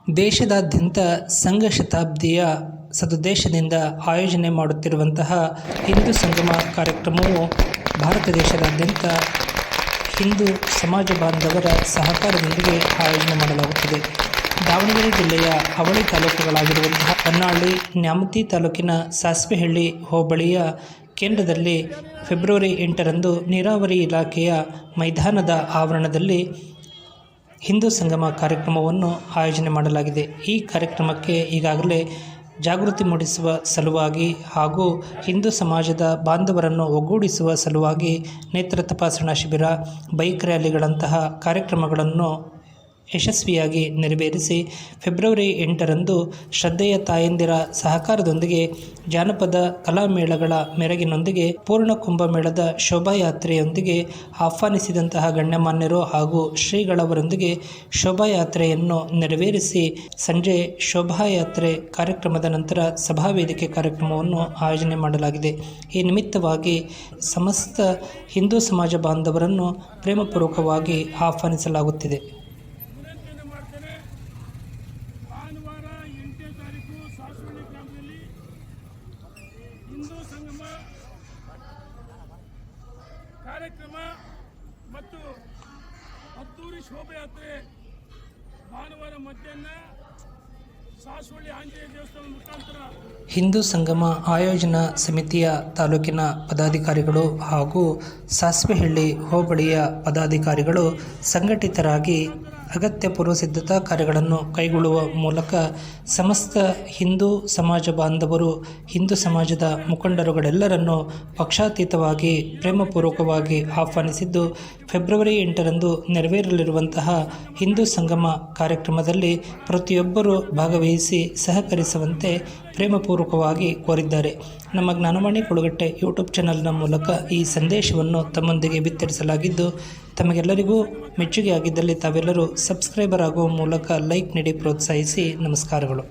ದೇಶದಾದ್ಯಂತ ಸಂಘ ಶತಾಬ್ದಿಯ ಸದುದ್ದೇಶದಿಂದ ಆಯೋಜನೆ ಮಾಡುತ್ತಿರುವಂತಹ ಹಿಂದೂ ಸಂಗಮ ಕಾರ್ಯಕ್ರಮವು ಭಾರತ ದೇಶದಾದ್ಯಂತ ಹಿಂದೂ ಸಮಾಜ ಬಾಂಧವರ ಸಹಕಾರದೊಂದಿಗೆ ಆಯೋಜನೆ ಮಾಡಲಾಗುತ್ತದೆ. ದಾವಣಗೆರೆ ಜಿಲ್ಲೆಯ ಅವಳಿ ತಾಲೂಕುಗಳಾಗಿರುವಂತಹ ಹೊನ್ನಾಳಿ, ನ್ಯಾಮತಿ ತಾಲೂಕಿನ ಸಾಸ್ವೆಹಳ್ಳಿ ಹೋಬಳಿಯ ಕೇಂದ್ರದಲ್ಲಿ ಫೆಬ್ರವರಿ 8ರಂದು ನೀರಾವರಿ ಇಲಾಖೆಯ ಮೈದಾನದ ಆವರಣದಲ್ಲಿ ಹಿಂದೂ ಸಂಗಮ ಕಾರ್ಯಕ್ರಮವನ್ನು ಆಯೋಜನೆ ಮಾಡಲಾಗಿದೆ. ಈ ಕಾರ್ಯಕ್ರಮಕ್ಕೆ ಈಗಾಗಲೇ ಜಾಗೃತಿ ಮೂಡಿಸುವ ಸಲುವಾಗಿ ಹಾಗೂ ಹಿಂದೂ ಸಮಾಜದ ಬಾಂಧವರನ್ನು ಒಗ್ಗೂಡಿಸುವ ಸಲುವಾಗಿ ನೇತ್ರ ತಪಾಸಣಾ ಶಿಬಿರ, ಬೈಕ್ ರ್ಯಾಲಿಗಳಂತಹ ಕಾರ್ಯಕ್ರಮಗಳನ್ನು ಯಶಸ್ವಿಯಾಗಿ ನೆರವೇರಿಸಿ ಫೆಬ್ರವರಿ 8ರಂದು ಶ್ರದ್ಧೆಯ ತಾಯಂದಿರ ಸಹಕಾರದೊಂದಿಗೆ ಜಾನಪದ ಕಲಾಮೇಳಗಳ ಮೆರಗಿನೊಂದಿಗೆ ಪೂರ್ಣ ಕುಂಭಮೇಳದ ಶೋಭಾಯಾತ್ರೆಯೊಂದಿಗೆ ಆಹ್ವಾನಿಸಿದಂತಹ ಗಣ್ಯಮಾನ್ಯರು ಹಾಗೂ ಶ್ರೀಗಳವರೊಂದಿಗೆ ಶೋಭಾಯಾತ್ರೆಯನ್ನು ನೆರವೇರಿಸಿ ಸಂಜೆ ಶೋಭಾಯಾತ್ರೆ ಕಾರ್ಯಕ್ರಮದ ನಂತರ ಸಭಾವೇದಿಕೆ ಕಾರ್ಯಕ್ರಮವನ್ನು ಆಯೋಜನೆ ಮಾಡಲಾಗಿದೆ. ಈ ನಿಮಿತ್ತವಾಗಿ ಸಮಸ್ತ ಹಿಂದೂ ಸಮಾಜ ಬಾಂಧವರನ್ನು ಪ್ರೇಮಪೂರ್ವಕವಾಗಿ ಆಹ್ವಾನಿಸಲಾಗುತ್ತಿದೆ. ಭಾನುವಾರ 8ನೇ ತಾರೀಕು ಸಾಸ್ವಳ್ಳಿ ಗ್ರಾಮದಲ್ಲಿ ಹಿಂದೂ ಸಂಗಮ ಕಾರ್ಯಕ್ರಮ ಮತ್ತು ಅದ್ದೂರಿ ಶೋಭಾಯಾತ್ರೆ ಭಾನುವಾರ ಮಧ್ಯಾಹ್ನ ಸಾಸ್ವಳ್ಳಿ ಆಂಜನೇಯ ದೇವಸ್ಥಾನದ ಮುಖಾಂತರ ಹಿಂದೂ ಸಂಗಮ ಆಯೋಜನಾ ಸಮಿತಿಯ ತಾಲೂಕಿನ ಪದಾಧಿಕಾರಿಗಳು ಹಾಗೂ ಸಾಸ್ವೆಹಳ್ಳಿ ಹೋಬಳಿಯ ಪದಾಧಿಕಾರಿಗಳು ಸಂಘಟಿತರಾಗಿ ಅಗತ್ಯ ಪೂರ್ವ ಸಿದ್ಧತಾ ಕಾರ್ಯಗಳನ್ನು ಕೈಗೊಳ್ಳುವ ಮೂಲಕ ಸಮಸ್ತ ಹಿಂದೂ ಸಮಾಜ ಬಾಂಧವರು, ಹಿಂದೂ ಸಮಾಜದ ಮುಖಂಡರುಗಳೆಲ್ಲರನ್ನು ಪಕ್ಷಾತೀತವಾಗಿ ಪ್ರೇಮಪೂರ್ವಕವಾಗಿ ಆಹ್ವಾನಿಸಿದ್ದು, ಫೆಬ್ರವರಿ 8ರಂದು ನೆರವೇರಲಿರುವಂತಹ ಹಿಂದೂ ಸಂಗಮ ಕಾರ್ಯಕ್ರಮದಲ್ಲಿ ಪ್ರತಿಯೊಬ್ಬರೂ ಭಾಗವಹಿಸಿ ಸಹಕರಿಸುವಂತೆ ಪ್ರೇಮಪೂರ್ವಕವಾಗಿ ಕೋರಿದ್ದಾರೆ. ನಮ್ಮ ಜ್ಞಾನವಾಣಿ ಕೊಡಗಟ್ಟೆ ಯೂಟ್ಯೂಬ್ ಚಾನಲ್ನ ಮೂಲಕ ಈ ಸಂದೇಶವನ್ನು ತಮ್ಮೊಂದಿಗೆ ಬಿತ್ತರಿಸಲಾಗಿದ್ದು, ತಮಗೆಲ್ಲರಿಗೂ ಮೆಚ್ಚುಗೆ ಆಗಿದ್ದಲ್ಲಿ ತಾವೆಲ್ಲರೂ ಸಬ್ಸ್ಕ್ರೈಬರ್ ಆಗುವ ಮೂಲಕ ಲೈಕ್ ನೀಡಿ ಪ್ರೋತ್ಸಾಹಿಸಿ. ನಮಸ್ಕಾರಗಳು.